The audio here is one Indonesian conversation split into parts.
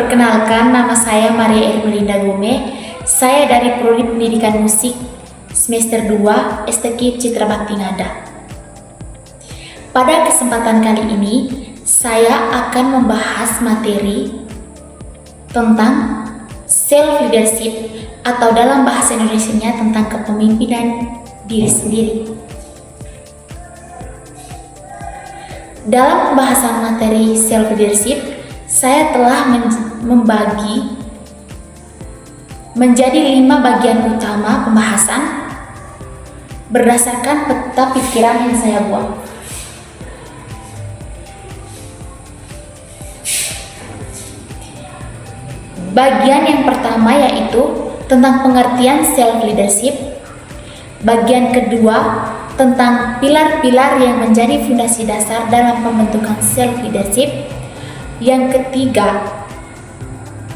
Perkenalkan, nama saya Maria Ermelinda Gome. Saya dari Prodi Pendidikan Musik semester 2 STQ Citra Bakti Ngada. Pada kesempatan kali ini, saya akan membahas materi tentang self leadership atau dalam bahasa Indonesianya tentang kepemimpinan diri sendiri. Dalam pembahasan materi self leadership, saya telah membagi menjadi 5 bagian utama pembahasan berdasarkan peta pikiran yang saya buat. Bagian yang pertama yaitu tentang pengertian self leadership. Bagian kedua tentang pilar-pilar yang menjadi fondasi dasar dalam pembentukan self leadership. Yang ketiga,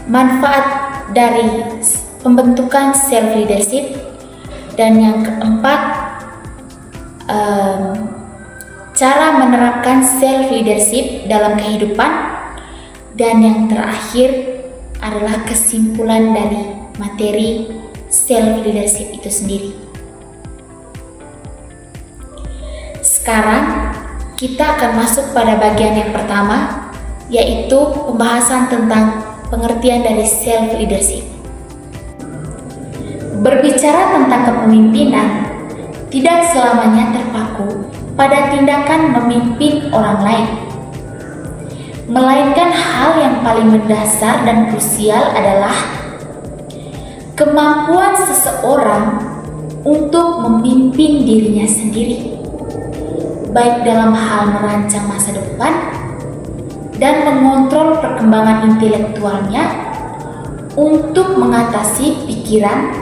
manfaat dari pembentukan self leadership. Dan yang keempat, cara menerapkan self leadership dalam kehidupan. Dan yang terakhir adalah kesimpulan dari materi self leadership itu sendiri. Sekarang kita akan masuk pada bagian yang pertama, yaitu pembahasan tentang pengertian dari self leadership. Berbicara tentang kepemimpinan tidak selamanya terpaku pada tindakan memimpin orang lain, melainkan hal yang paling mendasar dan krusial adalah kemampuan seseorang untuk memimpin dirinya sendiri, baik dalam hal merancang masa depan dan mengontrol perkembangan intelektualnya untuk mengatasi pikiran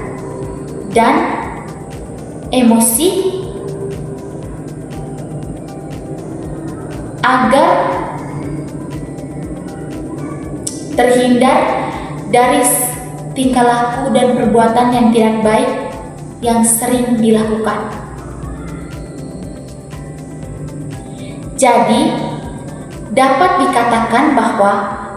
dan emosi agar terhindar dari tingkah laku dan perbuatan yang tidak baik yang sering dilakukan. Jadi, dapat dikatakan bahwa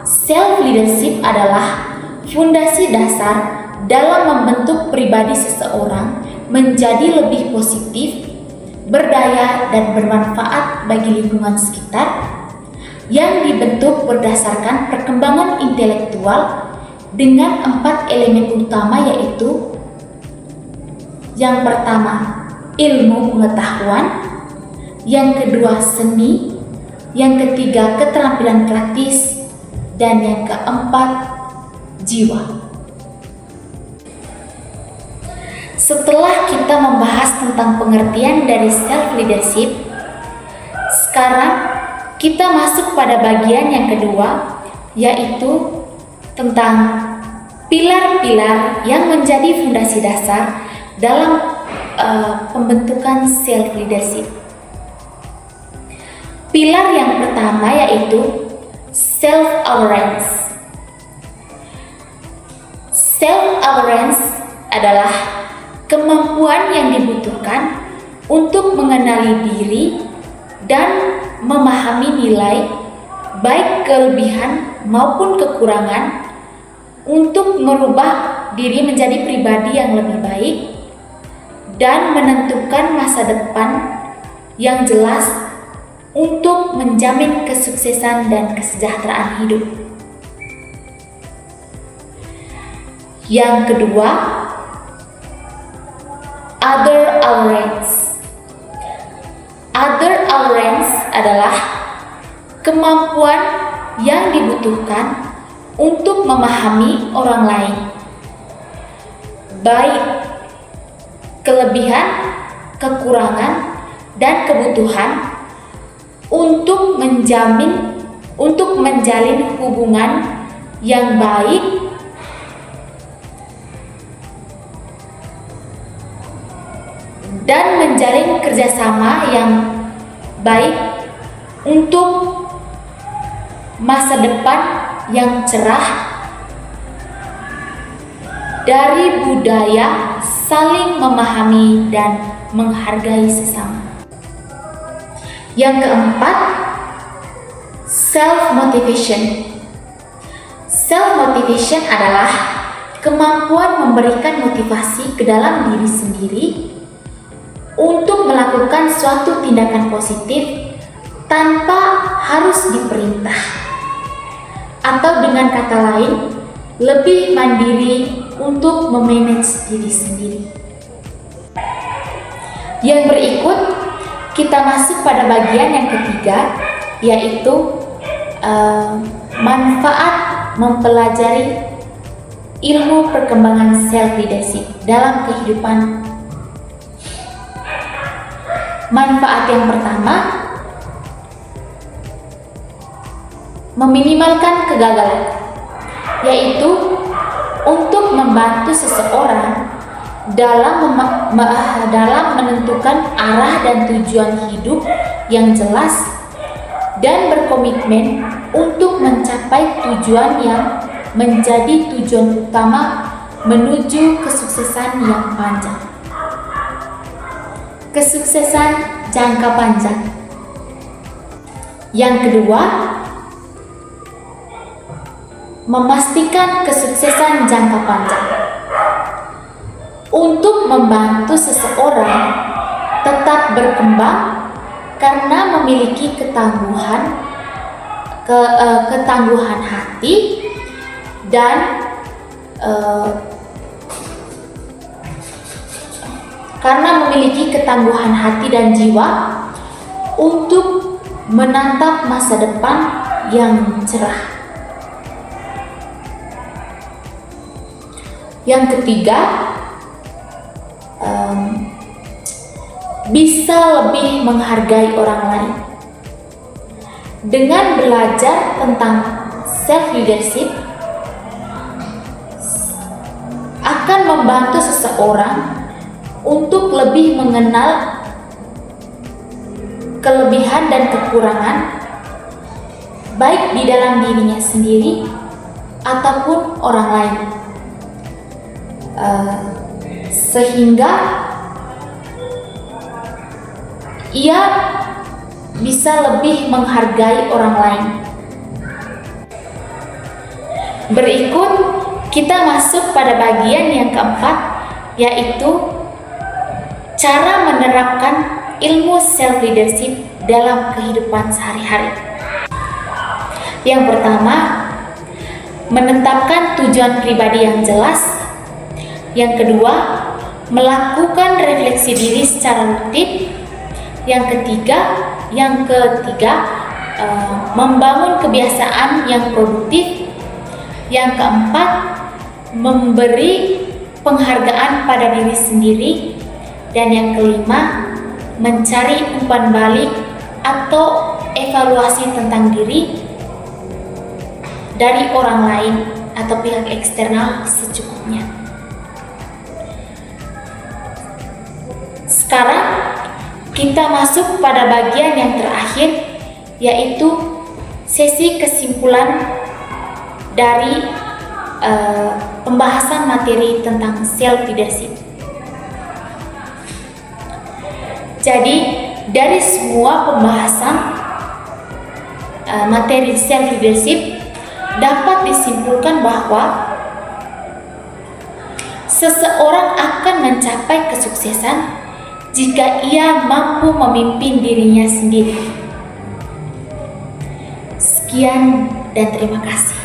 self leadership adalah fondasi dasar dalam membentuk pribadi seseorang menjadi lebih positif, berdaya dan bermanfaat bagi lingkungan sekitar, yang dibentuk berdasarkan perkembangan intelektual dengan 4 elemen utama, yaitu yang pertama ilmu pengetahuan, yang kedua seni, yang ketiga keterampilan praktis, dan yang keempat jiwa. Setelah kita membahas tentang pengertian dari self leadership, sekarang kita masuk pada bagian yang kedua, yaitu tentang pilar-pilar yang menjadi fondasi dasar dalam pembentukan self leadership. Pilar yang pertama yaitu self-awareness. Self-awareness adalah kemampuan yang dibutuhkan untuk mengenali diri dan memahami nilai, baik kelebihan maupun kekurangan, untuk merubah diri menjadi pribadi yang lebih baik dan menentukan masa depan yang jelas untuk menjamin kesuksesan dan kesejahteraan hidup. Yang kedua, other awareness. Other awareness adalah kemampuan yang dibutuhkan untuk memahami orang lain, baik kelebihan, kekurangan, dan kebutuhan untuk menjalin hubungan yang baik dan menjalin kerjasama yang baik untuk masa depan yang cerah dari budaya saling memahami dan menghargai sesama. Yang keempat, self-motivation. Self-motivation adalah kemampuan memberikan motivasi ke dalam diri sendiri untuk melakukan suatu tindakan positif tanpa harus diperintah. Atau dengan kata lain, lebih mandiri untuk memanage diri sendiri. Yang berikut, kita masuk pada bagian yang ketiga, yaitu manfaat mempelajari ilmu perkembangan self-leadership dalam kehidupan. Manfaat yang pertama, meminimalkan kegagalan, yaitu untuk membantu seseorang dalam menentukan arah dan tujuan hidup yang jelas dan berkomitmen untuk mencapai tujuan yang menjadi tujuan utama menuju kesuksesan yang panjang. Kesuksesan jangka panjang. Yang kedua, memastikan kesuksesan jangka panjang. Untuk membantu seseorang tetap berkembang karena memiliki ketangguhan hati dan karena memiliki ketangguhan hati dan jiwa untuk menatap masa depan yang cerah. Yang ketiga, bisa lebih menghargai orang lain. Dengan belajar tentang self-leadership akan membantu seseorang untuk lebih mengenal kelebihan dan kekurangan baik di dalam dirinya sendiri ataupun orang lain, sehingga ia bisa lebih menghargai orang lain. Berikut kita masuk pada bagian yang keempat, yaitu cara menerapkan ilmu self-leadership dalam kehidupan sehari-hari. Yang pertama, menetapkan tujuan pribadi yang jelas. Yang kedua, melakukan refleksi diri secara rutin. Yang ketiga, membangun kebiasaan yang produktif. Yang keempat, memberi penghargaan pada diri sendiri. Dan yang kelima, mencari umpan balik atau evaluasi tentang diri dari orang lain atau pihak eksternal secukupnya. Sekarang kita masuk pada bagian yang terakhir, yaitu sesi kesimpulan dari pembahasan materi tentang self-leadership. Jadi, dari semua pembahasan materi self-leadership dapat disimpulkan bahwa seseorang akan mencapai kesuksesan jika ia mampu memimpin dirinya sendiri. Sekian dan terima kasih.